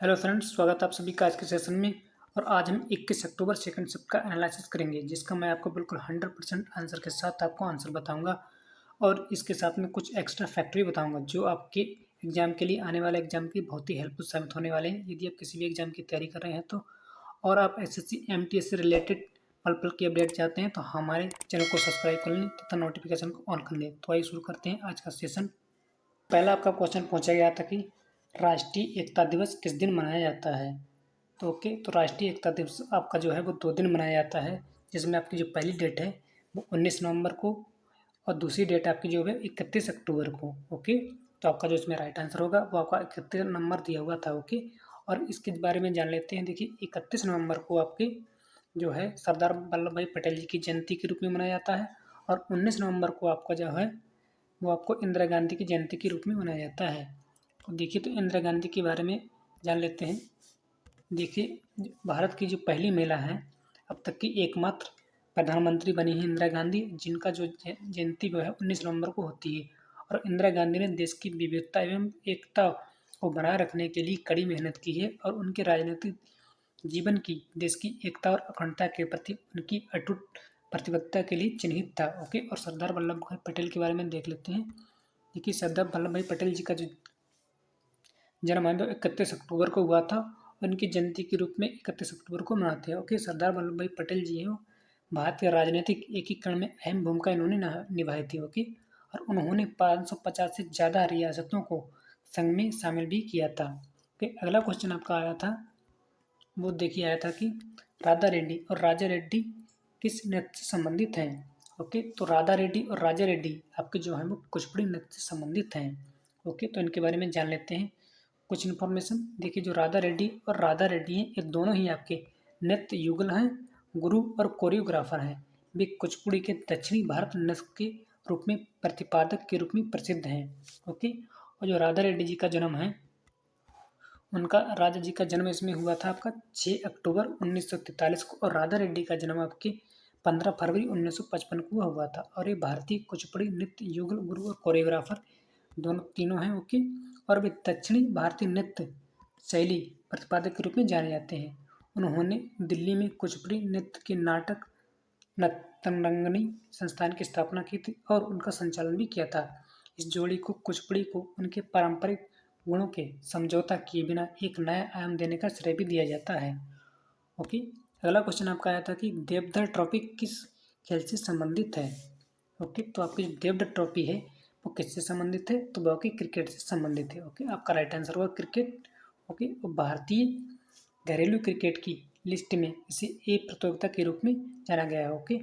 Hello friends, स्वागत है आप सभी का आज के सेशन में। और आज हम 21 अक्टूबर सेकंड शिफ्ट का एनालिसिस करेंगे, जिसका मैं आपको बिल्कुल 100% आंसर के साथ आपको आंसर बताऊंगा। और इसके साथ में कुछ एक्स्ट्रा फैक्ट भी बताऊंगा जो आपके एग्जाम के लिए, आने वाले एग्जाम की बहुत ही हेल्पफुल साबित होने वाले हैं यदि आप किसी भी एग्जाम की तैयारी कर रहे हैं तो। और आप एसएससी एमटीएस से रिलेटेड पल पल की अपडेट चाहते हैं तो हमारे चैनल को सब्सक्राइब कर लें तथा नोटिफिकेशन को ऑन कर लें। तो आइए शुरू करते हैं आज का सेशन। पहला आपका क्वेश्चन पूछा गया था कि राष्ट्रीय एकता दिवस किस दिन मनाया जाता है। तो ओके, तो राष्ट्रीय एकता दिवस आपका जो है वो 2 दिन मनाया जाता है, जिसमें आपकी जो पहली डेट है वो 19 नवंबर को और दूसरी डेट आपकी जो है 31 अक्टूबर को। ओके, तो आपका जो इसमें राइट आंसर होगा वो आपका 31 नंबर दिया हुआ था। ओके, और इसके बारे में जान लेते हैं। देखिए, 31 नवंबर को आपके जो है सरदार वल्लभ भाई पटेल जी की जयंती के रूप में मनाया जाता है। और 19 नवंबर को आपका जो है वो आपको इंदिरा गांधी की जयंती के रूप में मनाया जाता है। तो देखिए, तो इंदिरा गांधी के बारे में जान लेते हैं। देखिए, भारत की जो पहली महिला है अब तक की एकमात्र प्रधानमंत्री बनी है इंदिरा गांधी, जिनका जो जयंती जो है 19 नवंबर को होती है। और इंदिरा गांधी ने देश की विविधता एवं एकता को बनाए रखने के लिए कड़ी मेहनत की है। और उनके राजनीतिक जीवन की देश की एकता और अखंडता के प्रति उनकी अटूट प्रतिबद्धता के लिए चिन्हित था। ओके, और सरदार वल्लभ भाई पटेल के बारे में देख लेते हैं। देखिए, सरदार वल्लभ भाई पटेल जी का जो जन्म है वो 31 अक्टूबर को हुआ था। उनकी जयंती के रूप में 31 अक्टूबर को मनाते हैं। ओके, सरदार वल्लभ भाई पटेल जी हैं, भारत के राजनीतिक एकीकरण में अहम भूमिका इन्होंने निभाई थी। ओके, और उन्होंने 550 से ज़्यादा रियासतों को संघ में शामिल भी किया था। ओके, अगला क्वेश्चन आपका आया था, वो देखिए आया था कि राधा रेड्डी और राजा रेड्डी किस नृत्य से संबंधित हैं। ओके, तो राधा रेड्डी और राजा रेड्डी आपके जो हैं वो कुचिपुड़ी नृत्य से संबंधित हैं। ओके, तो इनके बारे में जान लेते हैं कुछ इन्फॉर्मेशन। देखिए, जो राधा रेड्डी और राधा रेड्डी हैं ये दोनों ही आपके नृत्य युगल हैं, गुरु और कोरियोग्राफर हैं। वे कुचिपुड़ी के दक्षिणी भारत नृत्य के रूप में प्रतिपादक के रूप में प्रसिद्ध हैं। ओके, और जो राधा रेड्डी जी का जन्म है, उनका राजा जी का जन्म इसमें हुआ था आपका 6 अक्टूबर 1943 को। और राधा रेड्डी का जन्म आपके 15 फरवरी 1955 को हुआ था। और ये भारतीय कुचिपुड़ी नृत्य युगल गुरु और कोरियोग्राफर दोनों तीनों हैं। ओके, और वे दक्षिणी भारतीय नृत्य शैली प्रतिपादक के रूप में जाने जाते हैं। उन्होंने दिल्ली में कुचिपुड़ी नृत्य के नाटक नर्तनरंगिणी संस्थान की स्थापना की थी और उनका संचालन भी किया था। इस जोड़ी को कुचिपुड़ी को उनके पारंपरिक गुणों के समझौता किए बिना एक नया आयाम देने का श्रेय भी दिया जाता है। ओके, अगला क्वेश्चन आपका आया था कि देवधर ट्रॉफी किस खेल से संबंधित है। ओके, तो आपकी जो देवधर ट्रॉफी है वो किससे संबंधित है, तो वो आपकी क्रिकेट से संबंधित है। ओके, आपका राइट आंसर होगा क्रिकेट। ओके, और भारतीय घरेलू क्रिकेट की लिस्ट में इसे एक प्रतियोगिता के रूप में जाना गया है। ओके,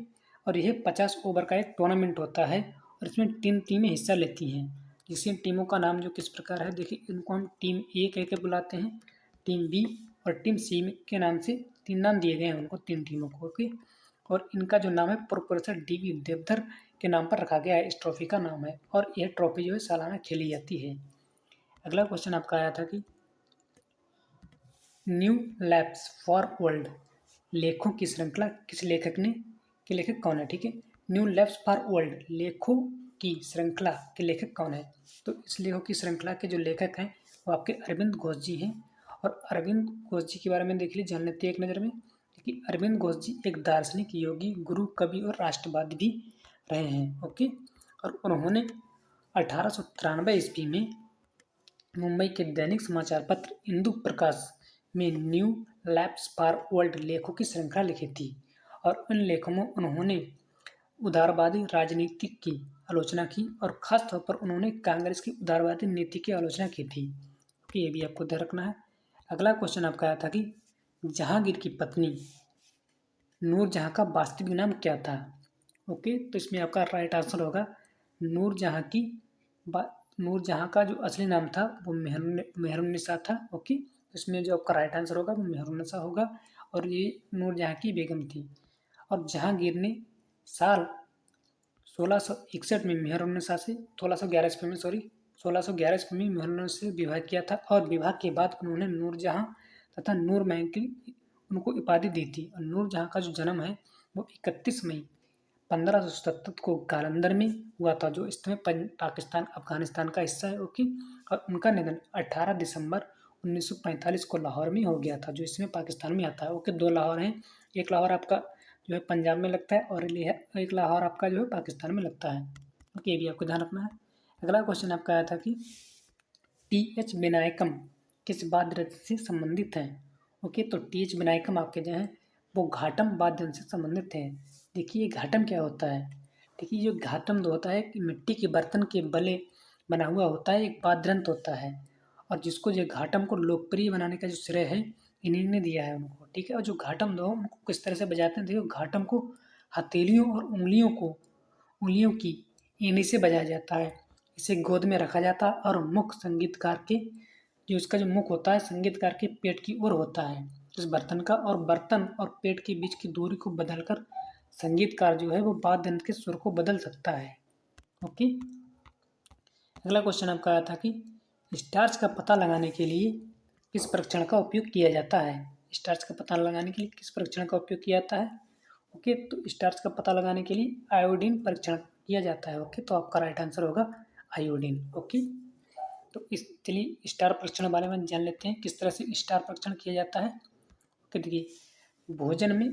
और यह 50 ओवर का एक टूर्नामेंट होता है और इसमें 3 टीमें हिस्सा लेती हैं, जिसकी टीमों का नाम जो किस प्रकार है। देखिए, इनको हम टीम ए कह के बुलाते हैं, टीम बी और टीम सी के नाम से 3 नाम दिए गए हैं उनको, 3 टीमों को। ओके, और इनका जो नाम है प्रोफेसर डी.वी. देवधर के नाम पर रखा गया है, इस ट्रॉफी का नाम है। और यह ट्रॉफी जो है सालाना खेली जाती है। अगला क्वेश्चन आपका आया था कि न्यू लैब्स फॉर वर्ल्ड लेखों की श्रृंखला किस लेखक ने के लेखक कौन है। ठीक है, न्यू लैब्स फॉर वर्ल्ड लेखों की श्रृंखला के लेखक कौन है। तो इस लेखों की श्रृंखला के जो लेखक हैं वो आपके अरविंद घोष जी हैं। और अरविंद घोष जी के बारे में देख लीजिए, जान लेते हैं एक नज़र में कि अरविंद घोष जी एक दार्शनिक, योगी, गुरु, कवि और राष्ट्रवादी भी रहे हैं। ओके, और उन्होंने 1893 ईस्वी में मुंबई के दैनिक समाचार पत्र इंदु प्रकाश में न्यू लैब्स फॉर वर्ल्ड लेखों की श्रृंखला लिखी थी। और उन लेखों में उन्होंने उदारवादी राजनीति की आलोचना की और ख़ास तौर पर उन्होंने कांग्रेस की उदारवादी नीति की आलोचना की थी। तो ये भी आपको ध्यान रखना है। अगला क्वेश्चन आपका आया था कि जहांगीर की पत्नी नूरजहां का वास्तविक नाम क्या था। ओके, तो इसमें आपका राइट आंसर होगा नूरजहां की नूरजहां का जो असली नाम था वो मेहरुन्निसा था। ओके, तो इसमें जो आपका राइट आंसर होगा वो मेहरुन्निसा होगा। और ये नूरजहां की बेगम थी। और जहांगीर ने साल 1661 में मेहरुन्निसा से 1611 ईस्वी में 1611 ईस्वी में मेहरुन्निसा से विवाह किया था। और विवाह के बाद उन्होंने नूरजहां तथा नूरमहल की उनको उपाधि दी थी। और नूरजहां का जो जन्म है वो 31 मई 1577 को कालंदर में हुआ था, जो इस समय पाकिस्तान अफगानिस्तान का हिस्सा है। ओके, और उनका निधन 18 दिसंबर 1945 को लाहौर में हो गया था, जो इसमें पाकिस्तान में आता है। ओके, 2 लाहौर हैं, एक लाहौर आपका जो है पंजाब में लगता है और एक लाहौर आपका जो है पाकिस्तान में लगता है। ओके, ये भी आपको ध्यान रखना है। अगला क्वेश्चन आपका आया था कि टी.एच. विनायकम किस वाद्य यंत्र से संबंधित हैं? ओके, तो टी.एच. विनायकम आपके जो हैं वो घाटम वाद्य यंत्र से संबंधित हैं। देखिए घाटम क्या होता है? देखिए जो घाटम जो होता है कि मिट्टी के बर्तन के बले बना हुआ होता है, एक वाद्य यंत्र होता है, और जिसको जो घाटम को लोकप्रिय बनाने का जो श्रेय है इन्हीं ने दिया है उनको, ठीक है। और जो घाटम दो उनको किस तरह से बजाते हैं, देखो घाटम को हथेलियों और उंगलियों की एड़ी से बजाया जाता है। इसे गोद में रखा जाता है और मुख संगीतकार के जो इसका जो मुख होता है संगीतकार के पेट की ओर होता है इस बर्तन का, और बर्तन और पेट के बीच की दूरी को बदलकर संगीतकार जो है वो वाद्य यंत्र के सुर को बदल सकता है। ओके, अगला क्वेश्चन आपका आया था कि स्टार्च का पता लगाने के लिए किस परीक्षण का उपयोग किया जाता है? स्टार्च का पता लगाने के लिए किस परीक्षण का उपयोग किया जाता है? ओके, तो स्टार्च का पता लगाने के लिए आयोडीन परीक्षण किया जाता है। ओके, तो आपका राइट आंसर होगा आयोडीन। ओके, तो इस चलिए स्टार परीक्षण बारे में जान लेते हैं किस तरह से स्टार परीक्षण किया जाता है। ओके, देखिए भोजन में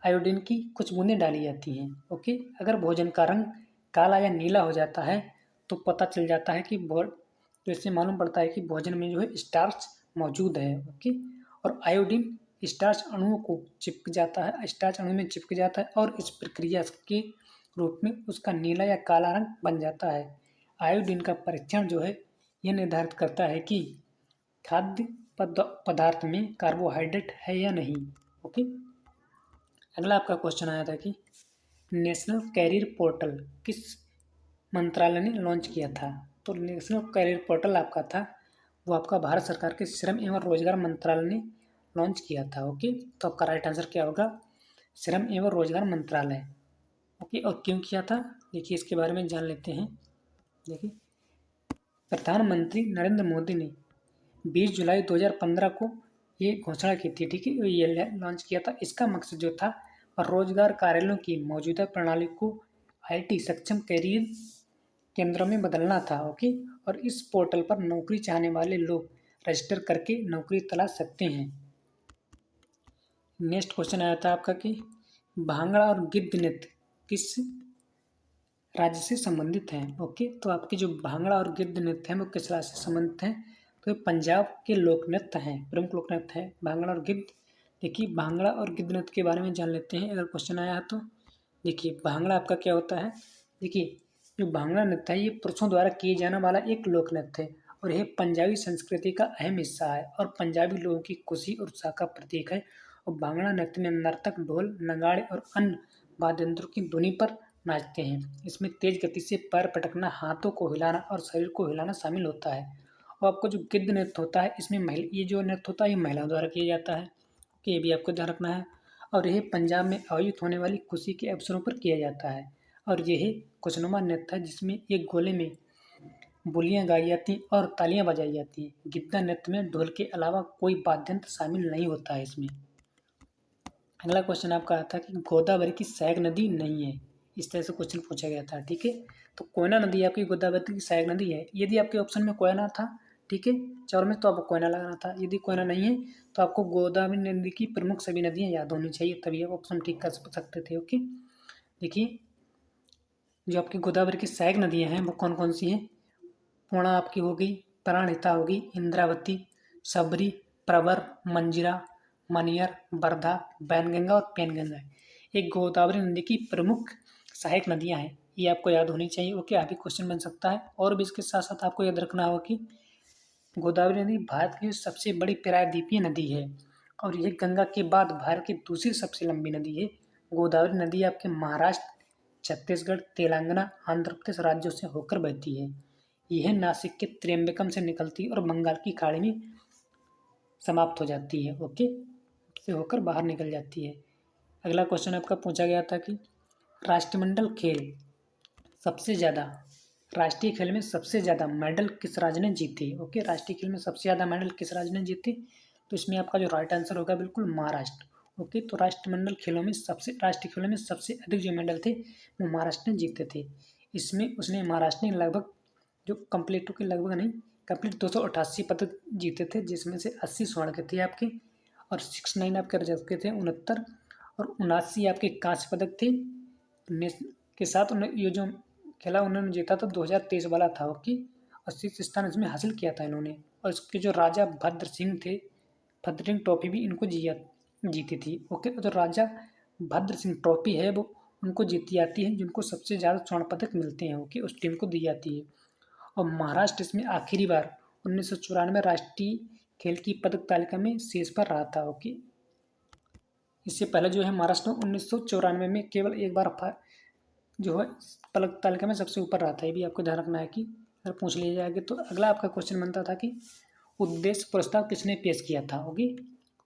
आयोडीन की कुछ बूंदें डाली जाती हैं। ओके, अगर भोजन का रंग काला या नीला हो जाता है तो पता चल जाता है कि तो इससे मालूम पड़ता है कि भोजन में जो है स्टार्च मौजूद है। ओके, और आयोडीन स्टार्च अणुओं को चिपक जाता है, स्टार्च अणु में चिपक जाता है और इस प्रक्रिया के रूप में उसका नीला या काला रंग बन जाता है। आयोडीन का परीक्षण जो है यह निर्धारित करता है कि खाद्य पदार्थ में कार्बोहाइड्रेट है या नहीं। ओके, अगला आपका क्वेश्चन आया था कि नेशनल कैरियर पोर्टल किस मंत्रालय ने लॉन्च किया था? तो नेशनल कैरियर पोर्टल आपका था वो आपका भारत सरकार के श्रम एवं रोजगार मंत्रालय ने लॉन्च किया था। ओके, तो आपका राइट आंसर क्या होगा? श्रम एवं रोजगार मंत्रालय। ओके, और क्यों किया था देखिए इसके बारे में जान लेते हैं। देखिए प्रधानमंत्री नरेंद्र मोदी ने 20 जुलाई 2015 को ये घोषणा की थी, ठीक है, ये लॉन्च किया था। इसका मकसद जो था रोजगार कार्यालयों की मौजूदा प्रणाली को आईटी सक्षम कैरियर केंद्रों में बदलना था। ओके, और इस पोर्टल पर नौकरी चाहने वाले लोग रजिस्टर करके नौकरी तलाश सकते हैं। नेक्स्ट क्वेश्चन आया था आपका कि भांगड़ा और गिद्ध नृत्य किस राज्य से संबंधित हैं? ओके, तो आपके जो भांगड़ा और गिद्ध नृत्य हैं वो किस राज्य से संबंधित हैं? तो पंजाब के लोक नृत्य हैं, प्रमुख लोक नृत्य हैं भांगड़ा और गिद्ध। देखिए भांगड़ा और गिद्ध नृत्य के बारे में जान लेते हैं अगर क्वेश्चन आया तो। देखिए भांगड़ा आपका क्या होता है? देखिए जो भांगड़ा नृत्य है ये पुरुषों द्वारा किए जाने वाला एक लोक नृत्य है और यह पंजाबी संस्कृति का अहम हिस्सा है और पंजाबी लोगों की खुशी और उत्साह का प्रतीक है। और भांगड़ा नृत्य में नर्तक ढोल, नगाड़े और अन्य वाद्य यंत्रों की धुनी पर नाचते हैं। इसमें तेज गति से पैर पटकना, हाथों को हिलाना और शरीर को हिलाना शामिल होता है। और आपको जो गिद्ध नृत्य होता है इसमें ये जो नृत्य होता है ये महिलाओं द्वारा किया जाता है, कि ये भी आपको ध्यान रखना है। और यह पंजाब में आयोजित होने वाली खुशी के अवसरों पर किया जाता है। और यह खुशनुमा नृत्य है जिसमें एक गोले में बोलियां गाई जाती और तालियां बजाई जाती हैं। गिद्धा नृत्य में ढोल के अलावा कोई वाद्य यंत्र शामिल नहीं होता है इसमें। अगला क्वेश्चन आपका आता है कि गोदावरी की सहायक नदी नहीं है, इस तरह से क्वेश्चन पूछा गया था, ठीक है। तो कोयना नदी आपकी गोदावरी की सहायक नदी है। यदि आपके ऑप्शन में कोयना था, ठीक है, चार में, तो आपको कोयना लगाना था। यदि कोयना नहीं है तो आपको गोदावरी नदी की प्रमुख सभी नदियाँ याद होनी चाहिए, तभी आप ऑप्शन ठीक कर सकते थे। ओके, देखिए जो आपकी गोदावरी की सहायक नदियाँ हैं वो कौन कौन सी हैं? पूर्णा आपकी हो गई, प्राणहिता होगी, इंद्रावती, सबरी, प्रवर, मंजीरा, मनियर, वर्धा, बैनगंगा और पेनगंगा। एक गोदावरी नदी की प्रमुख सहायक नदियां हैं, ये आपको याद होनी चाहिए। ओके, आगे क्वेश्चन बन सकता है। और भी इसके साथ साथ आपको याद रखना होगा कि गोदावरी नदी भारत की सबसे बड़ी प्रायद्वीपीय नदी है और यह गंगा के बाद भारत की दूसरी सबसे लंबी नदी है। गोदावरी नदी आपके महाराष्ट्र, छत्तीसगढ़, तेलंगाना, आंध्र प्रदेश राज्यों से होकर बहती है। यह नासिक के त्र्यंबकम से निकलती है और बंगाल की खाड़ी में समाप्त हो जाती है। ओके, से होकर बाहर निकल जाती है। अगला क्वेश्चन आपका पूछा गया था कि राष्ट्रमंडल खेल सबसे ज़्यादा राष्ट्रीय खेल में सबसे ज़्यादा मेडल किस राज्य ने जीते? ओके, राष्ट्रीय खेल में सबसे ज़्यादा मेडल किस राज्य ने जीते? तो इसमें आपका जो राइट आंसर होगा बिल्कुल महाराष्ट्र। ओके, तो राष्ट्रीय खेलों में सबसे अधिक जो मेडल थे वो महाराष्ट्र ने जीते थे। इसमें उसने महाराष्ट्र ने लगभग जो कंप्लीट के लगभग नहीं कंप्लीट 288 पदक जीते थे, जिसमें से 80 स्वर्ण के थे आपके और 69 आपके रजत के थे, 69 और 79 आपके कांस्य पदक थे। के साथ उन्हें ये जो खेला उन्होंने जीता था 2023 वाला था, ओके। और शीर्ष स्थान इसमें हासिल किया था इन्होंने। और इसके जो राजा भद्र सिंह थे, भद्र सिंह ट्रॉफी भी इनको जीती थी, ओके। तो राजा भद्र सिंह ट्रॉफी है वो उनको जीती जाती है, जिनको सबसे ज़्यादा स्वर्ण पदक मिलते हैं, ओके, उस टीम को दी जाती है। और महाराष्ट्र इसमें आखिरी बार 1994 राष्ट्रीय खेल की पदक तालिका में शीर्ष पर रहा था, ओके। इससे पहले जो है महाराष्ट्र 1994 में केवल एक बार जो है पदक तालिका में सबसे ऊपर रहा था। ये भी आपको ध्यान रखना है कि अगर पूछ लिया जाएगा तो अगला आपका क्वेश्चन बनता था कि उद्देश्य प्रस्ताव किसने पेश किया था, ओके।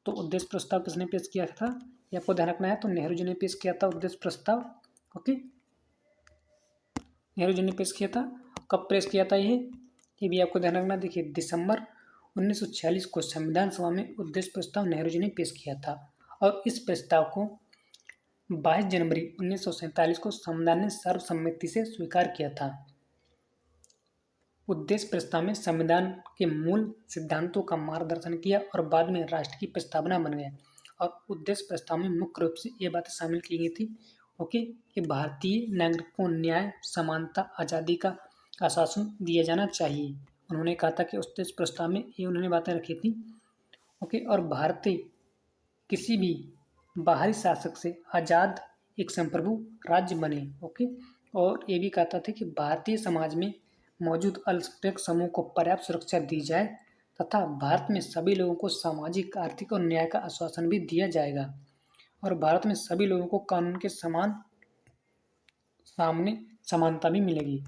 तो उद्देश्य प्रस्ताव किसने पेश किया था ये आपको ध्यान रखना है। तो नेहरू जी ने पेश किया था उद्देश्य प्रस्ताव, ओके। नेहरू जी ने पेश किया था। कब पेश किया था ये भी आपको ध्यान रखना। देखिए दिसंबर 1946 को संविधान सभा में उद्देश्य प्रस्ताव नेहरू जी ने पेश किया था और इस प्रस्ताव को 22 जनवरी 1947 को संविधान ने सर्वसम्मति से स्वीकार किया था। उद्देश्य प्रस्ताव में संविधान के मूल सिद्धांतों का मार्गदर्शन किया और बाद में राष्ट्र की प्रस्तावना बन गया। और उद्देश्य प्रस्ताव में मुख्य रूप से ये बातें शामिल की गई थी, ओके, कि भारतीय नागरिकों को न्याय, समानता, आज़ादी का आश्वासन दिया जाना चाहिए। उन्होंने कहा था कि उद्देश्य प्रस्ताव में ये उन्होंने बातें रखी थी, ओके। और भारतीय किसी भी बाहरी शासक से आज़ाद एक संप्रभु राज्य बने, ओके। और ये भी कहता था कि भारतीय समाज में मौजूद अल्पसंख्यक समूह को पर्याप्त सुरक्षा दी जाए तथा भारत में सभी लोगों को सामाजिक, आर्थिक और न्याय का आश्वासन भी दिया जाएगा और भारत में सभी लोगों को कानून के सामने समानता भी मिलेगी,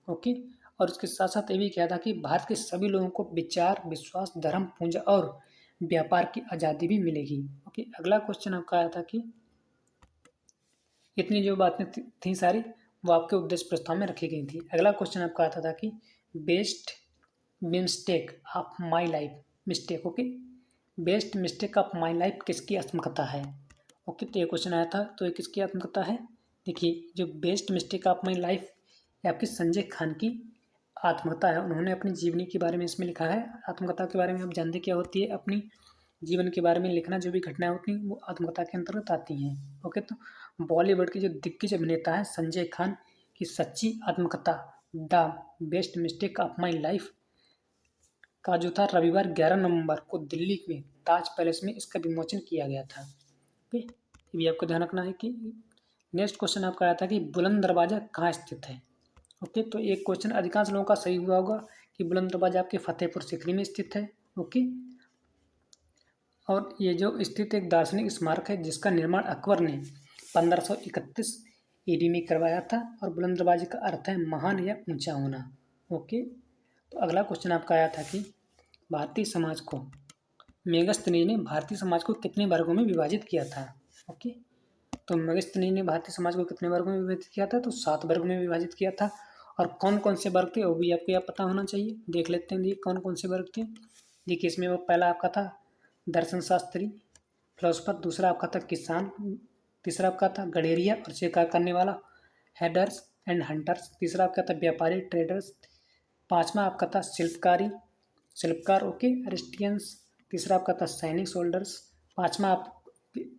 ओके। और उसके साथ साथ ये भी कहा था कि भारत के सभी लोगों को विचार, विश्वास, धर्म, पूजा और व्यापार की आज़ादी भी मिलेगी, ओके। अगला क्वेश्चन आपका आया था कि इतनी जो बातें थी सारी वो आपके उद्देश्य प्रस्ताव में रखी गई थी। अगला क्वेश्चन आपका आता था कि best mistake of my life mistake, okay. Best mistake of my life किसकी आत्मकथा है, ओके। तो ये क्वेश्चन आया था, तो ये किसकी आत्मकथा है। देखिए जो best mistake of my life ये आपकी संजय खान की आत्मकथा है। उन्होंने अपनी जीवनी के बारे में इसमें लिखा है। आत्मकथा के बारे में आप जानते क्या होती है, अपनी जीवन के बारे में लिखना। जो भी घटनाएं होती हैं वो आत्मकथा के अंतर्गत आती हैं, ओके। तो बॉलीवुड के जो दिग्गज अभिनेता हैं संजय खान की सच्ची आत्मकथा the best mistake of my life का जो था रविवार 11 नवंबर को दिल्ली में ताज पैलेस में इसका विमोचन किया गया था, ओके। ये भी आपको ध्यान रखना है कि नेक्स्ट क्वेश्चन आपका आया था कि बुलंद दरवाजा कहाँ स्थित है, ओके। तो एक क्वेश्चन अधिकांश लोगों का सही हुआ होगा कि बुलंद दरवाजा आपके फतेहपुर सीकरी में स्थित है, ओके। और ये जो स्थित एक दार्शनिक स्मारक है जिसका निर्माण अकबर ने 1531 ईडी में करवाया था और बुलंद दरवाजे का अर्थ है महान या ऊंचा होना, ओके। तो अगला क्वेश्चन आपका आया था कि भारतीय समाज को मेगस्थनी ने भारतीय समाज को कितने वर्गों में विभाजित किया था, ओके। तो मेगस्थनी ने भारतीय समाज को कितने वर्गों में विभाजित किया था, तो 7 वर्ग में विभाजित किया था। और कौन कौन से वर्ग थे वो भी आपको पता होना चाहिए। देख लेते हैं ये कौन कौन से वर्ग थे। देखिए इसमें वो पहला आपका था दर्शन शास्त्री फिलोसफर, दूसरा आपका था किसान, तीसरा आपका था गडेरिया और शिकार करने वाला हेडर्स एंड हंटर्स, तीसरा आपका था व्यापारी ट्रेडर्स, पांचवा आपका था शिल्पकार, ओके, अरिस्टियंस, तीसरा आपका था सैनिक सोल्डर्स,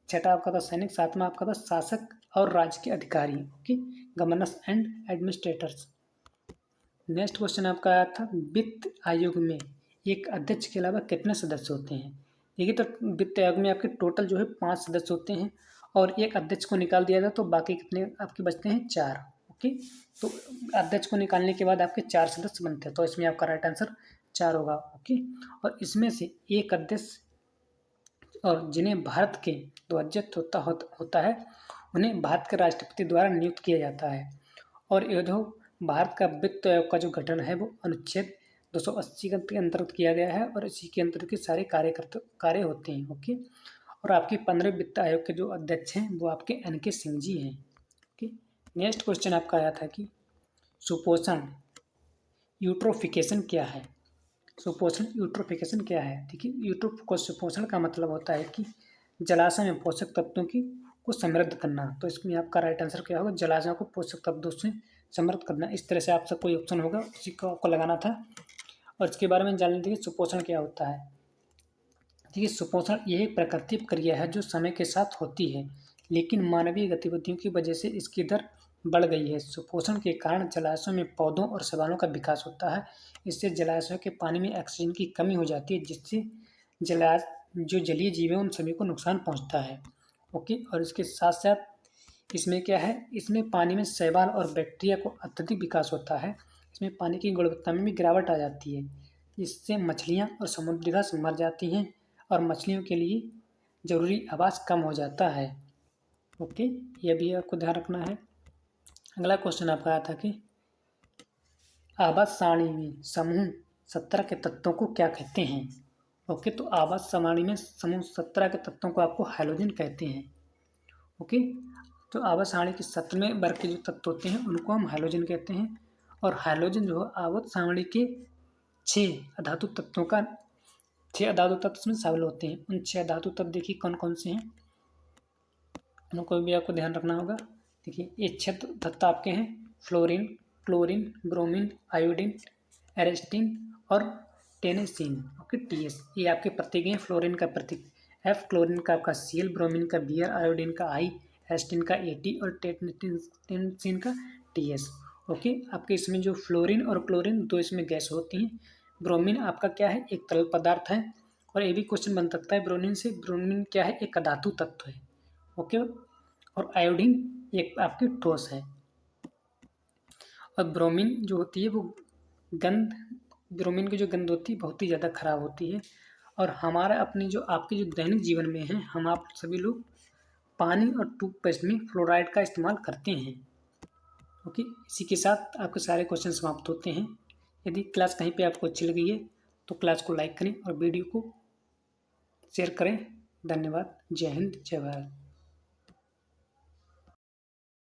छठा आपका था सैनिक, सातवां आपका था शासक और राज्य के अधिकारी, okay, governors and administrators. Next question आपका आया था वित्त आयोग में एक अध्यक्ष के अलावा कितने सदस्य होते हैं। देखिए तो वित्त आयोग में आपके टोटल जो है 5 सदस्य होते हैं और एक अध्यक्ष को निकाल दिया जाए तो बाकी कितने आपके बचते हैं 4, ओके। तो अध्यक्ष को निकालने के बाद आपके 4 सदस्य बनते हैं, तो इसमें आपका राइट आंसर 4 होगा, ओके। और इसमें से एक अध्यक्ष और जिन्हें भारत के ध्वजारोहण होता है उन्हें भारत के राष्ट्रपति द्वारा नियुक्त किया जाता है। और यह जो भारत का वित्त आयोग का जो गठन है वो अनुच्छेद 280 के अंतर्गत किया गया है और इसी के अंतर्गत के सारे कार्य होते हैं, ओके। और आपके 15 वित्त आयोग के जो अध्यक्ष हैं वो आपके NK सिंह जी हैं, ओके। नेक्स्ट क्वेश्चन आपका आया था कि सुपोषण यूट्रोफिकेशन क्या है। सुपोषण यूट्रोफिकेशन क्या है। देखिए सुपोषण का मतलब होता है कि जलाशय में पोषक तत्वों को समृद्ध करना। तो इसमें आपका राइट आंसर क्या होगा, जलाशयों को पोषक तत्वों से समृद्ध करना। इस तरह से आपसे कोई ऑप्शन होगा उसी को आपको लगाना था। और इसके बारे में जान लेते हैं कि सुपोषण क्या होता है। देखिए, सुपोषण यह एक प्राकृतिक क्रिया है जो समय के साथ होती है, लेकिन मानवीय गतिविधियों की वजह से इसकी दर बढ़ गई है। सुपोषण के कारण जलाशयों में पौधों और शैवालों का विकास होता है। इससे जलाशयों के पानी में ऑक्सीजन की कमी हो जाती है, जिससे जला जो जलीय जीव हैं उन सभी को नुकसान पहुंचता है। ओके, और इसके साथ साथ इसमें क्या है, इसमें पानी में शैवाल और बैक्टीरिया को अत्यधिक विकास होता है। इसमें पानी की गुणवत्ता में भी गिरावट आ जाती है, इससे मछलियाँ और समुद्री घास मर जाती हैं और मछलियों के लिए ज़रूरी आवास कम हो जाता है। ओके, यह भी आपको ध्यान रखना है। अगला क्वेश्चन आपका आया था कि आवास सारणी में समूह 17 के तत्वों को क्या कहते हैं। ओके, तो आवास सारणी में समूह 17 के तत्वों को आपको हैलोजन कहते हैं। ओके, तो आवास सारणी के 17वें वर्ग के जो तत्व होते हैं उनको हम हैलोजन कहते हैं। और हैलोजन जो है आवर्त सारणी के 6 अधातु तत्वों का 6 अधातु तत्व इसमें शामिल होते हैं। उन 6 धातु तत्व देखिए कौन कौन से हैं, उनको भी आपको ध्यान रखना होगा। देखिए, ये 6 तत्व आपके हैं फ्लोरीन, क्लोरीन, ब्रोमीन, आयोडीन, एरेस्टिन और टेनेसिन। ओके, टीएस ये आपके प्रतीक हैं। फ्लोरीन का प्रतीक एफ, क्लोरीन का आपका सीएल, ब्रोमीन का बीआर, आयोडीन का आई, एरेस्टिन का एटी और टेनेसिन का टीएस। ओके, आपके इसमें जो फ्लोरीन और क्लोरीन दो इसमें गैस होती हैं। ब्रोमीन आपका क्या है, एक तरल पदार्थ है। और ये भी क्वेश्चन बन सकता है ब्रोमीन से, ब्रोमीन क्या है, एक अधातु तत्व है। ओके, और आयोडीन एक आपकी ठोस है। और ब्रोमीन जो होती है वो गंध, ब्रोमीन की जो गंध होती है बहुत ही ज़्यादा खराब होती है। और हमारा अपनी जो आपके जो दैनिक जीवन में है, हम आप सभी लोग पानी और टूथपेस्ट में फ्लोराइड का इस्तेमाल करते हैं। ओके, इसी के साथ आपके सारे क्वेश्चन समाप्त होते हैं। यदि क्लास कहीं पे आपको अच्छी लगी है तो क्लास को लाइक करें और वीडियो को शेयर करें। धन्यवाद। जय हिंद, जय भारत।